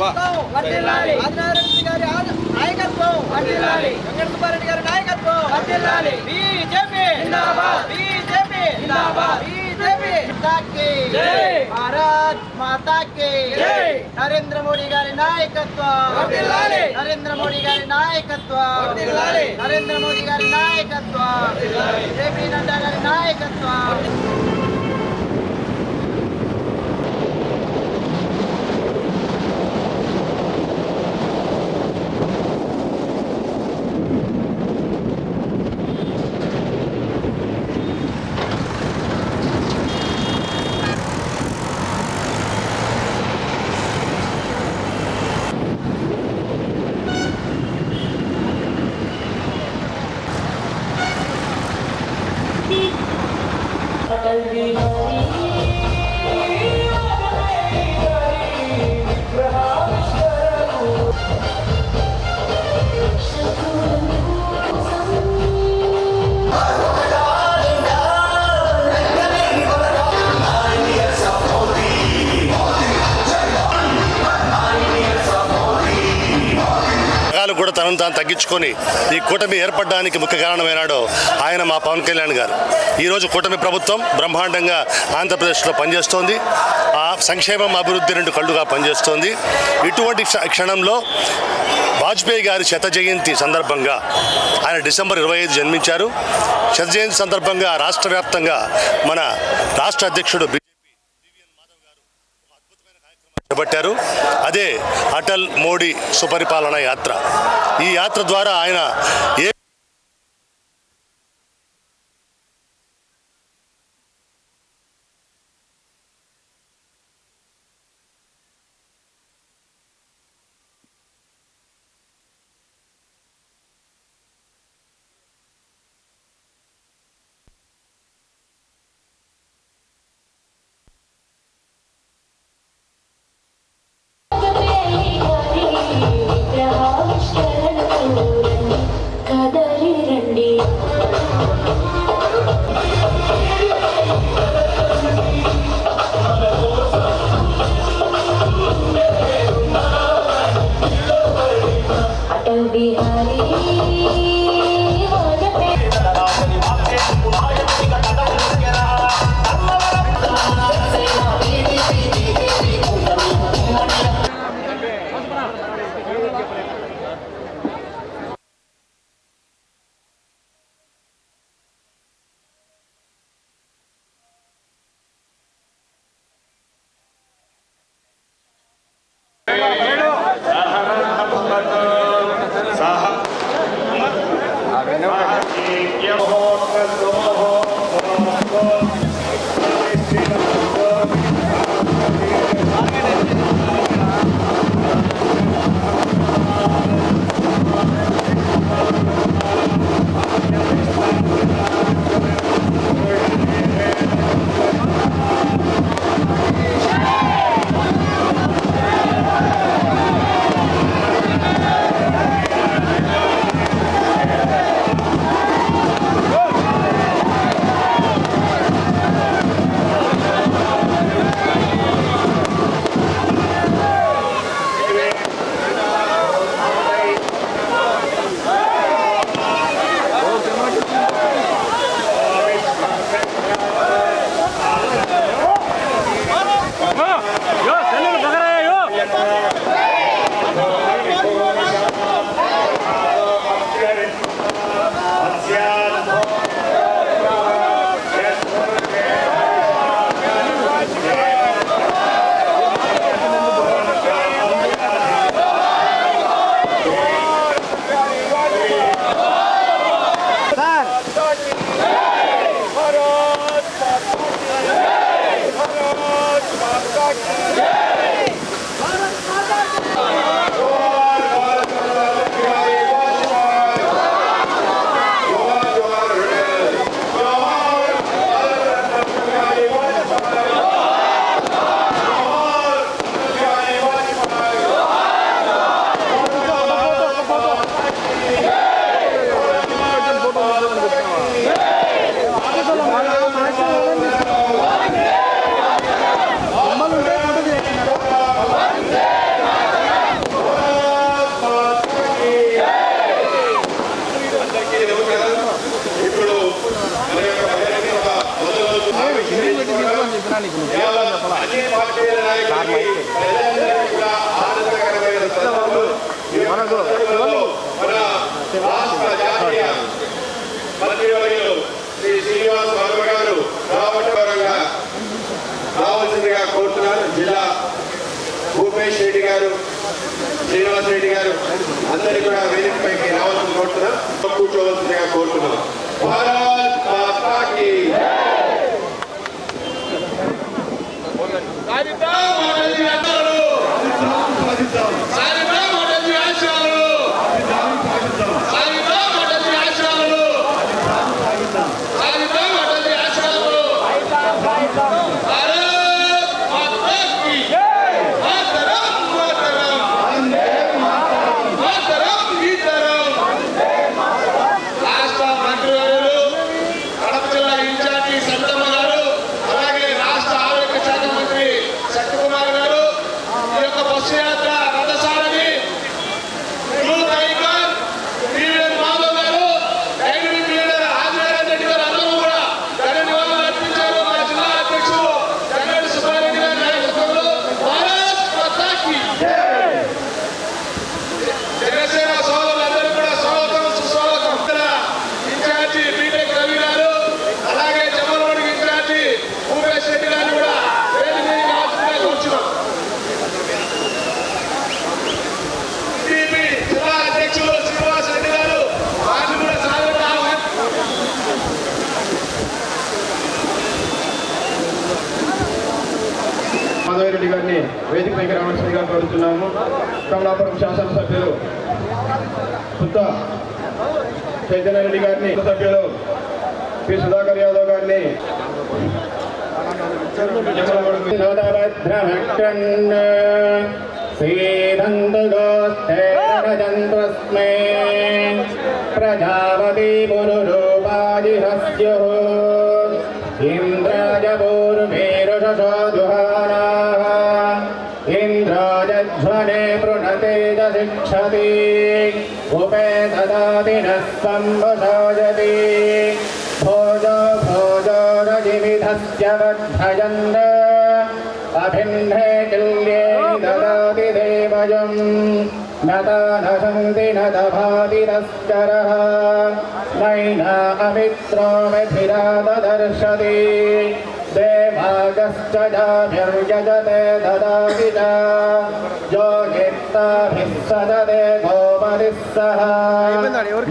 నాయకత్వం వర్ధిల్లాలి. ఆదినారాయణ గారి నాయకత్వం వర్ధిల్లాలి. వెంకటసుబ్బారెడ్డి గారి నాయకత్వం వర్ధిల్లాలి. బీజేపీ జిందాబాద్. బీజేపీ జిందాబాద్. బీజేపీ మాతాకి జై. భారత్ మాతాకి జై. నరేంద్ర మోడీ గారి నాయకత్వం వర్ధిల్లాలి. నరేంద్ర మోడీ గారి నాయకత్వం వర్ధిల్లాలి. నరేంద్ర మోడీ గారి నాయకత్వం వర్ధిల్లాలి. జేపీ నడ్డా గారి నాయకత్వం. కూడా తనను తాను తగ్గించుకొని ఈ కూటమి ఏర్పడడానికి ముఖ్య కారణమైనాడు ఆయన మా పవన్ కళ్యాణ్ గారు. ఈరోజు కూటమి ప్రభుత్వం బ్రహ్మాండంగా ఆంధ్రప్రదేశ్లో పనిచేస్తోంది. ఆ సంక్షేమం అభివృద్ధి రెండు కళ్ళుగా పనిచేస్తోంది. ఇటువంటి క్షణంలో వాజ్పేయి గారి శత జయంతి సందర్భంగా ఆయన డిసెంబర్ 25 జన్మించారు. శత జయంతి సందర్భంగా రాష్ట్ర వ్యాప్తంగా మన రాష్ట్ర అధ్యక్షుడు చేపట్టారు. అదే అటల్ మోడీ సుపరిపాలన యాత్ర. ఈ యాత్ర ద్వారా ఆయన శ్రీనివాస్ రెడ్డి గారు అందరినీ కూడా వేదికపైకి రావాలని కోరుతున్నాం, కూర్చోవలసిందిగా కోరుతున్నాం. భారత్ మాతా కీ మాధవరెడ్డి గారిని వేదికపైకి రావాల్సిందిగా కోరుతున్నాము. కమలాపురం శాసనసభ్యులు పుత్త చైతన్య రెడ్డి గారిని, సభ్యులు పి సుధాకర్ యాదవ్ గారిని ప్రజాపతి పురురూపాదిహస్యో ఇంద్రాయ పూర్వేరుషోజుహానా ఇంద్రాయధ్వనే పృణతే శిక్షతి ఉపేతదాతి నస్తంభోజతి భోజో భోజో రజివిధస్య వర్ధయన్ అభిన్నే కిల్యే దదాతి దేవజం నతనశంతి నతభాతి తస్కరః నైనా అమిత్రో మిథిరా దదర్శతి దేవాగశ్చ జాభిర్యజతే దదాతి చ యోగిత్తాభిः సదతే గోపతిः సహ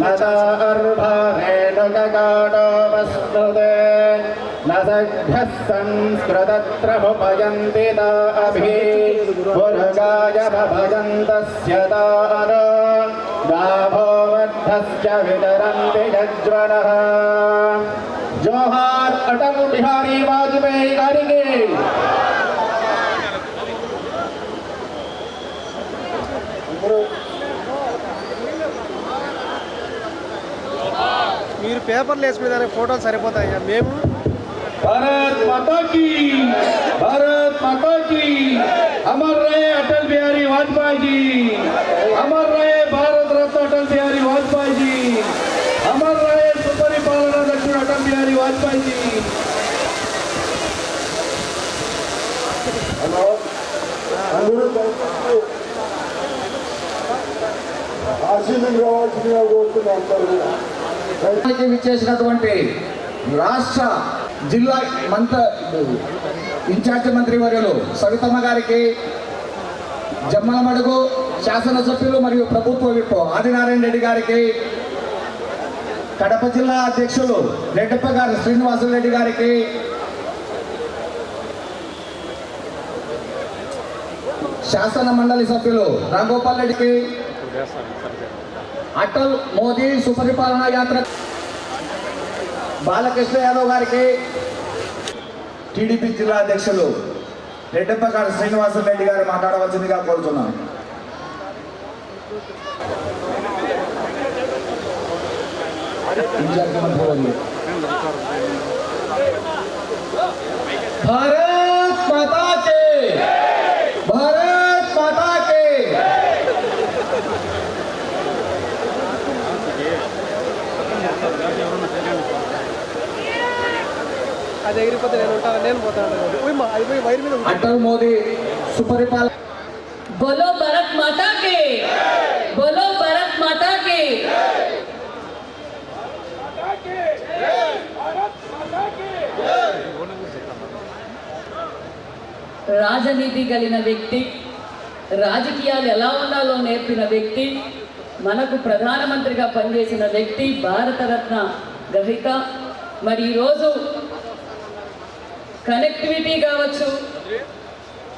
నతా అర్భారేణుకకాటోపస్మృతే న సభ్యः సంస్కృతత్రముపయంతి తా అభి పురుగాయ భజन्तస్య తానో గాభో మధ్యస్య వితరంతి యజ్వనః. జోహార్ అటల్ బిహారీ వాజ్పేయి గారికి. మీరు పేపర్లు వేసుకునే దానికి ఫోటోలు సరిపోతాయి. మేము భారత్ మాతా కీ, భారత్ మాతా కీ. అమర్ రహే అటల్ బిహారీ వాజ్పేయి జీ, అమర్ రహే భారత రత్న అటల్ బిహారీ వాజ్పేయి జీ, అమర్ రహే సుపరిపాలనా దక్షుడు అటల్ బిహారీ వాజ్పేయి జీ. విచ్చేసినటువంటి రాష్ట్ర జిల్లా ఇన్ఛార్జ్ మంత్రి వర్యులు సవితమ్మ గారికి, జమ్మలమడుగు శాసనసభ్యులు మరియు ప్రభుత్వ విప్ ఆదినారాయణ రెడ్డి గారికి, కడప జిల్లా అధ్యక్షులు రెడ్డప్ప గారు శ్రీనివాసరెడ్డి గారికి, శాసన మండలి సభ్యులు రాంగోపాల్ రెడ్డికి, అటల్ మోదీ సుపరిపాలన యాత్ర బాలకృష్ణ యాదవ్ గారికి, టీడీపీ జిల్లా అధ్యక్షులు రెడ్డప్ప గారు శ్రీనివాసరెడ్డి గారు మాట్లాడవలసిందిగా కోరుతున్నాను. భారత్ మాతా కే, భారత్ మాతా కే. అది ఎగిరిపోతే నేను ఉంటాను, నేను పోతాను. అయిపోయి వైర్ మీద అటల్ మోదీ సుపరిపాలన. बोलो भारत माता के, बोलो भारत माता के. రాజనీతి కలిగిన వ్యక్తి, రాజకీయాలు ఎలా ఉండాలో నేర్పిన వ్యక్తి, మనకు ప్రధానమంత్రిగా పనిచేసిన వ్యక్తి, భారతరత్న గ్రహీత. మరి ఈరోజు కనెక్టివిటీ కావచ్చు,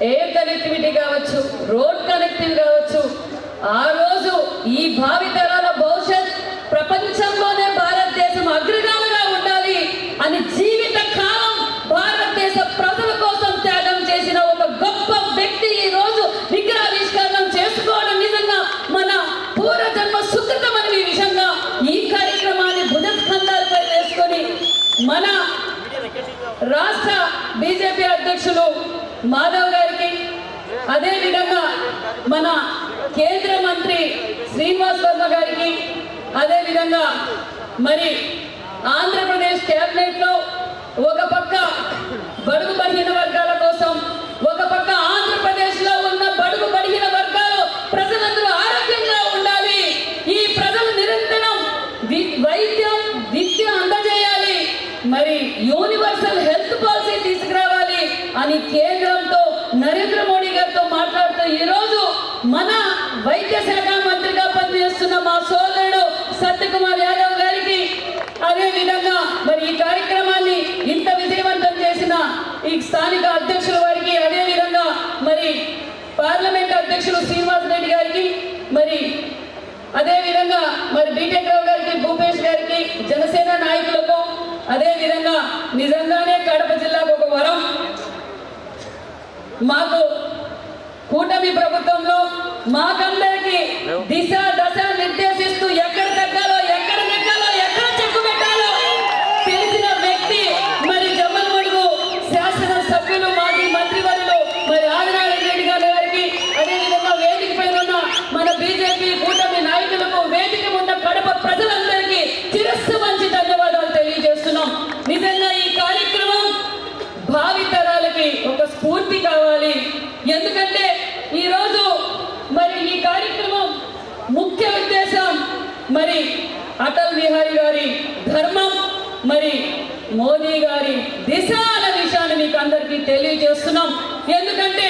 ఎయిర్ కనెక్టివిటీ కావచ్చు, రోడ్ కనెక్టివిటీ కావచ్చు, ఆ రోజు ఈ భావితరాల భవిష్యత్ ప్రపంచంలోనే భారతదేశం అగ్రగామిగా ఉండాలి అని జీవిత కాలం భారతదేశ ప్రజల కోసం త్యాగం చేసిన ఒక గొప్ప వ్యక్తి ఈ రోజు విగ్రహావిష్కరణం చేసుకోవడం నిజంగా మన పూర్వజన్మ సుకృతం అనే విషయంగా ఈ కార్యక్రమాన్ని భుజస్కంధాలపై వేసుకొని మన రాష్ట్ర బీజేపీ అధ్యక్షులు మాధవ్ గారికి, అదేవిధంగా మన కేంద్ర మంత్రి శ్రీనివాస్ వర్మ గారికి, అదేవిధంగా మరి ఆంధ్రప్రదేశ్ క్యాబినెట్లో ఒక పక్క బడుగు బలహీన వర్గాల కోసం, ఒక పక్క ఆంధ్రప్రదేశ్లో ఉన్న బడుగు బలహీన వర్గాలు ప్రజలందరూ ఆరోగ్యంగా ఉండాలి, ఈ ప్రజలు నిరంతరం వైద్యం విద్య అందజేయాలి, మరి యూనివర్సల్ హెల్త్ పాలసీ తీసుకురావాలి అని కేంద్రంతో నరేంద్ర మోడీ గారితో మాట్లాడుతూ ఈరోజు మన వైద్య శాఖ మంత్రిగా పనిచేస్తున్న మా సోదరుడు సత్యకుమార్ యాదవ్ గారికి, అదే విధంగా మరి ఈ కార్యక్రమాన్ని ఇంత విజయవంతం చేసిన ఈ స్థానిక అధ్యక్షుల వారికి, అదే విధంగా మరి పార్లమెంట్ అధ్యక్షులు శ్రీనివాస్ రెడ్డి గారికి, మరి అదే విధంగా మరి బీటెక్ రావు గారికి, భూపేష్ గారికి, జనసేన నాయకులకు, అదే విధంగా నిజంగానే కడప జిల్లాకు ఒక వరం. మాకు కూటమి ప్రభుత్వంలో మాకందరికి దిశ దశ నిర్దేశిస్తూ ఎక్కడ తగ్గాలో, ఎక్కడ నెగ్గాలో, ఎక్కడ చెక్కు పెట్టాలో తెలిసిన వ్యక్తి మరి జమ్మలమడుగు శాసన సభ్యులు, మాజీ మంత్రివర్యులు మరి ఆదినారాయణ రెడ్డి గారికి, అదేవిధంగా వేదిక పైన ఉన్న మన బీజేపీ కూటమి నాయకులకు, వేదిక ఉన్న కడప ప్రజలందరికీ శిరస్సు వంచి ధన్యవాదాలు తెలియజేస్తున్నాం. నిజంగా ఈ కార్యక్రమం భావితరాలకి ఒక స్ఫూర్తి కావాలి. ఎందుకంటే ఈరోజు మరి ఈ కార్యక్రమం ముఖ్య ఉద్దేశం మరి అటల్ బిహారీ గారి ధర్మం, మరి మోదీ గారి దిశ అనే విషయాన్ని మీకు అందరికీ తెలియజేస్తున్నాం. ఎందుకంటే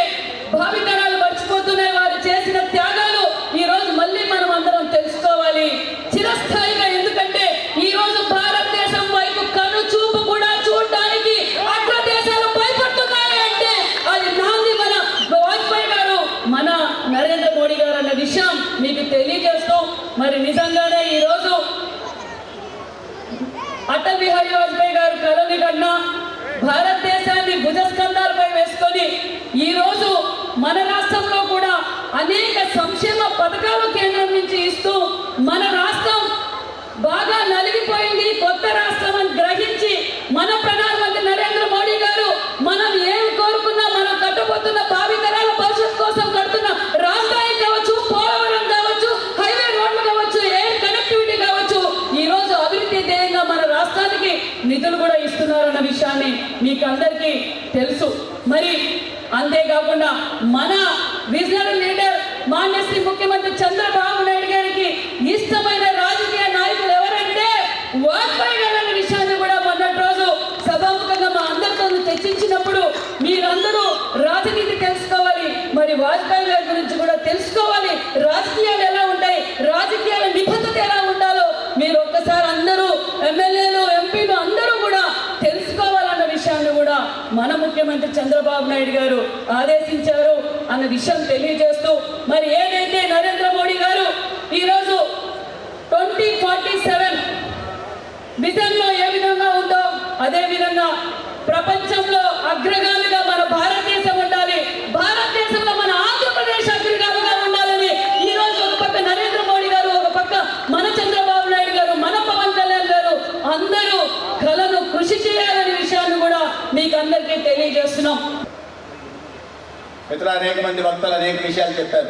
భావితరాలు మర్చిపోతున్నాయి వారు చేసిన త్యాగాలు. ఈ రోజు మళ్ళీ మనం అందరం తెలుసుకోవాలి చిరస్థాయిగా. ఎందుకంటే ఈ రోజు భారతదేశం వైపు కను చూపు కూడా చూడడానికి అగ్ర దేశాలు భయపడుతున్నాయి అంటే అది నాంది మన వాజ్పేయి గారు, మన నరేంద్ర మోడీ గారు అన్న విషయం మీకు తెలియజేస్తూ, మరి నిజంగానే ఈరోజు అటల్ బిహారీ వాజ్పేయి గారు కలని కన్నా భారతదేశాన్ని భుజస్కంధాలపై వేసుకొని ఈరోజు మన రాష్ట్రంలో కూడా అనేక సంక్షేమ పథకాలు కేంద్రం నుంచి ఇస్తూ మన రాష్ట్రం బాగా నలిగిపోయింది, కొత్త రాష్ట్రం అని గ్రహించి మన ప్రధానమంత్రి నరేంద్ర మోడీ గారు మనం ఏం కోరుకున్నా, మనం కట్టబోతున్న భావితరాల భవిష్యత్ కోసం కడుతున్న రాజధాని కావచ్చు, పోలవరం కావచ్చు, హైవే రోడ్లు కావచ్చు, ఎయిర్ కనెక్టివిటీ కావచ్చు, ఈ రోజు అభివృద్ధి ధ్యేయంగా మన రాష్ట్రానికి నిధులు కూడా ఇస్తున్నారన్న విషయాన్ని మీకు అందరికీ తెలుసు. మరి అంతేకాకుండా మన విజనరీ లీడర్ మాన్యశ్రీ ముఖ్యమంత్రి చంద్రబాబు నాయుడు గారికి ఇష్టమైన రాజకీయ నాయకులు ఎవరంటే వాజ్పేయి గారు అనే విషయాన్ని కూడా మొన్నటి రోజు సభాముఖంగా మా అందరితో చర్చించినప్పుడు మీరందరూ రాజనీతి తెలుసుకోవాలి, మరి వాజ్పేయి గారి గురించి కూడా తెలుసుకోవాలి, రాజకీయాలు ఎలా ఉంటాయి, రాజకీయాల నిబద్ధత ఎలా ఉండాలో మీరు ఒక్కసారి అందరూ ఎమ్మెల్యేలు, ఎంపీలు అందరూ కూడా తెలుసుకోవాలన్న విషయాన్ని కూడా మన ముఖ్యమంత్రి చంద్రబాబు నాయుడు గారు ఆదేశించారు అన్న విషయం తెలియజేస్తూ, మరి ఏదైతే నరేంద్ర మోడీ గారు ఈరోజు 2047 విజన్లో ఏ విధంగా ఉందో అదే విధంగా ప్రపంచంలో అగ్రగామిగా మన భారతదేశం ఉండాలి, భారతదేశంలో మన ఆంధ్రప్రదేశ్ అగ్రగామిగా ఉండాలని ఈరోజు ఒక పక్క నరేంద్ర మోడీ గారు, ఒక పక్క మన చంద్రబాబు నాయుడు గారు, మన పవన్ కళ్యాణ్ గారు అందరూ కలను కృషి చేయాలనే విషయాన్ని కూడా మీకు అందరికీ తెలియజేస్తున్నాం. మిత్రులు అనేక మంది వక్తలు అనేక విషయాలు చెప్పారు.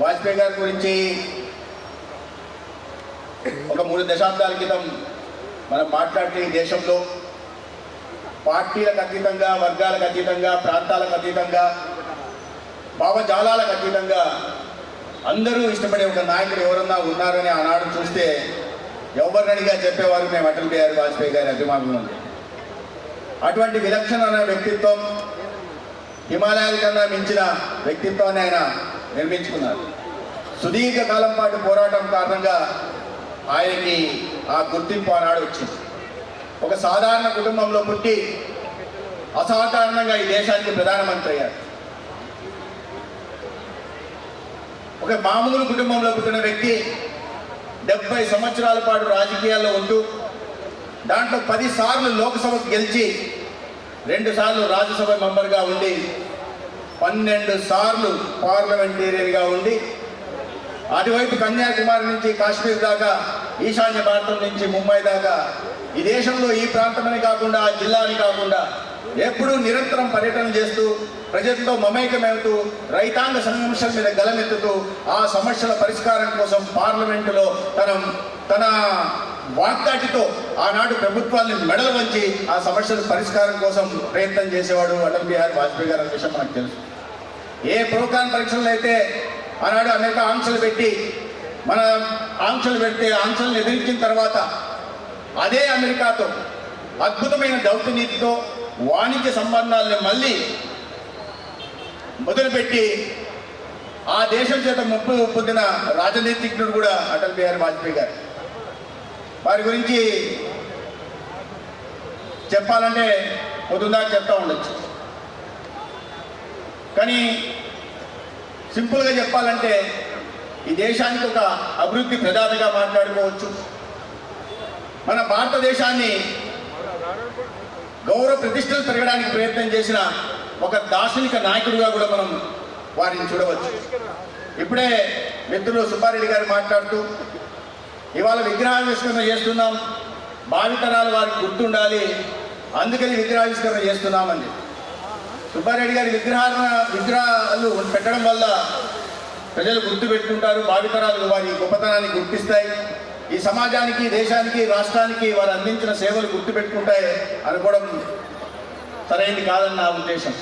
వాజ్పేయి గారి గురించి ఒక 3 దశాబ్దాల క్రితం మనం మాట్లాడితే ఈ దేశంలో పార్టీలకు అతీతంగా, వర్గాలకు అతీతంగా, ప్రాంతాలకు అతీతంగా, భావజాలాలకు అతీతంగా అందరూ ఇష్టపడే ఒక నాయకుడు ఎవరన్నా ఉన్నారని ఆనాడు చూస్తే ఎవరినడిగా చెప్పేవారు మేము అటల్ బిహారీ వాజ్పేయి గారి అభిమానులు. అటువంటి విలక్షణమైన వ్యక్తిత్వం హిమాలయాల కన్నా మించిన వ్యక్తిత్వాన్ని ఆయన నిర్మించుకున్నారు. సుదీర్ఘ కాలం పాటు పోరాటం కారణంగా ఆయనకి ఆ గుర్తింపు ఆనాడు వచ్చింది. ఒక సాధారణ కుటుంబంలో పుట్టి అసాధారణంగా ఈ దేశానికి ప్రధానమంత్రి అయ్యారు. ఒక మామూలు కుటుంబంలో పుట్టిన వ్యక్తి 70 సంవత్సరాల పాటు రాజకీయాల్లో ఉంటూ దాంట్లో 10 సార్లు లోక్సభకు గెలిచి 2 సార్లు రాజ్యసభ మెంబర్గా ఉండి 12 సార్లు పార్లమెంటేరియన్గా ఉండి అటువైపు కన్యాకుమారి నుంచి కాశ్మీర్ దాకా, ఈశాన్య భారతం నుంచి ముంబై దాకా ఈ దేశంలో ఈ ప్రాంతమని కాకుండా ఆ జిల్లాని కాకుండా ఎప్పుడూ నిరంతరం పర్యటన చేస్తూ ప్రజలతో మమేకమవుతూ రైతాంగ సమస్యల మీద గలమెత్తుతూ ఆ సమస్యల పరిష్కారం కోసం పార్లమెంటులో తన వాగ్దాటితో ఆనాడు ప్రభుత్వాన్ని మెడలు వంచి ఆ సమస్యల పరిష్కారం కోసం ప్రయత్నం చేసేవాడు అటల్ బిహారీ వాజ్పేయి గారి విషయం మనకు తెలుసు. ఏ ప్రోగ్రామ్ పరీక్షలు అయితే ఆనాడు అనేక ఆంక్షలు పెట్టి మన ఆంక్షలు పెడితే ఆంక్షలను ఎదిరించిన తర్వాత అదే అమెరికాతో అద్భుతమైన దౌత్యనీతితో వాణిజ్య సంబంధాలను మళ్ళీ మొదలుపెట్టి ఆ దేశం చేత ముప్పు పొందిన రాజనీతిజ్ఞుడు కూడా అటల్ బిహారీ వాజ్పేయి గారు. వారి గురించి చెప్పాలంటే పొద్దుందాకా చెప్తా ఉండొచ్చు, కానీ సింపుల్గా చెప్పాలంటే ఈ దేశానికి ఒక అభివృద్ధి ప్రదాతగా మాట్లాడుకోవచ్చు. మన భారతదేశాన్ని గౌరవ ప్రతిష్టలు పెరగడానికి ప్రయత్నం చేసిన ఒక దార్శనిక నాయకుడిగా కూడా మనం వారిని చూడవచ్చు. ఇప్పుడే మిత్రులు సుబ్బారెడ్డి గారు మాట్లాడుతూ ఇవాళ విగ్రహావిష్కరణ చేస్తున్నాం, భావితరాలు వారికి గుర్తుండాలి, అందుకని విగ్రహావిష్కరణ చేస్తున్నామని. సుబ్బారెడ్డి గారి విగ్రహాలు పెట్టడం వల్ల ప్రజలు గుర్తుపెట్టుకుంటారు, భావితరాలు వారి గొప్పతనాన్ని గుర్తిస్తాయి, ఈ సమాజానికి, దేశానికి, రాష్ట్రానికి వారు అందించిన సేవలు గుర్తుపెట్టుకుంటాయి అనుకోవడం సరైనది కాదని నా ఉద్దేశం.